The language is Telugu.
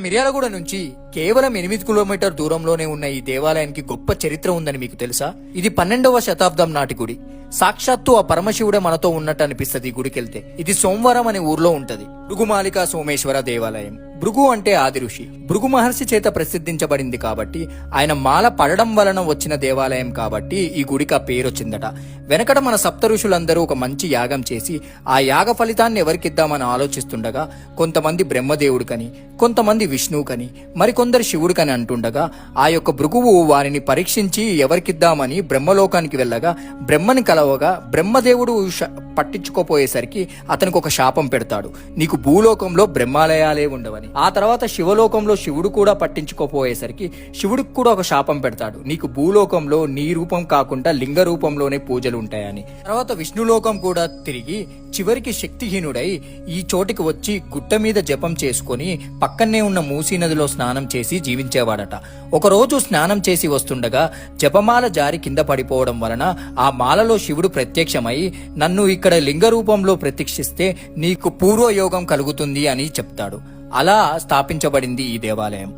మిర్యాలగూడ నుంచి కేవలం 8 కిలోమీటర్ దూరంలోనే ఉన్న ఈ దేవాలయానికి గొప్ప చరిత్ర ఉందని మీకు తెలుసా? ఇది 12వ శతాబ్దం నాటి గుడి. సాక్షాత్తు ఆ పరమశివుడే మనతో ఉన్నట్టు అనిపిస్తుంది ఈ గుడికెళ్తే. ఇది సోమవారం అనే ఊర్లో ఉంటది. భృగుమాలికా సోమేశ్వర దేవాలయం. భృగు అంటే ఆది ఋషి. భృగు మహర్షి చేత ప్రసిద్ధించబడింది కాబట్టి, ఆయన మాల పడడం వలన వచ్చిన దేవాలయం కాబట్టి ఈ గుడికి ఆ పేరు వచ్చిందట. వెనకట మన సప్త ఋషులందరూ ఒక మంచి యాగం చేసి ఆ యాగ ఫలితాన్ని ఎవరికిద్దామని ఆలోచిస్తుండగా కొంతమంది బ్రహ్మదేవుడికని, కొంతమంది విష్ణువుకని, మరికొందరు శివుడికని అంటుండగా ఆ యొక్క భృగువు వారిని పరీక్షించి ఎవరికిద్దామని బ్రహ్మలోకానికి వెళ్ళగా బ్రహ్మని కలవగా బ్రహ్మదేవుడు పట్టించుకోపోయేసరికి అతనికి ఒక శాపం పెడతాడు. నీకు భూలోకంలో బ్రహ్మాలయాలే ఉండవని. ఆ తర్వాత శివలోకంలో శివుడు కూడా పట్టించుకోపోయేసరికి శివుడికి కూడా ఒక శాపం పెడతాడు. నీకు భూలోకంలో నీ రూపం కాకుండా లింగ రూపంలోనే పూజలు ఉంటాయని. తర్వాత విష్ణులోకం కూడా తిరిగి చివరికి శక్తిహీనుడై ఈ చోటికి వచ్చి గుట్ట మీద జపం చేసుకుని పక్కనే ఉన్న మూసీ నదిలో స్నానం చేసి జీవించేవాడట. ఒకరోజు స్నానం చేసి వస్తుండగా జపమాల జారి కింద పడిపోవడం వలన ఆ మాలలో శివుడు ప్రత్యక్షమై నన్ను ఇక్కడ లింగ రూపంలో ప్రత్యక్షిస్తే నీకు పూర్వయోగం కలుగుతుంది అని చెప్తాడు. అలా స్థాపించబడింది ఈ దేవాలయం.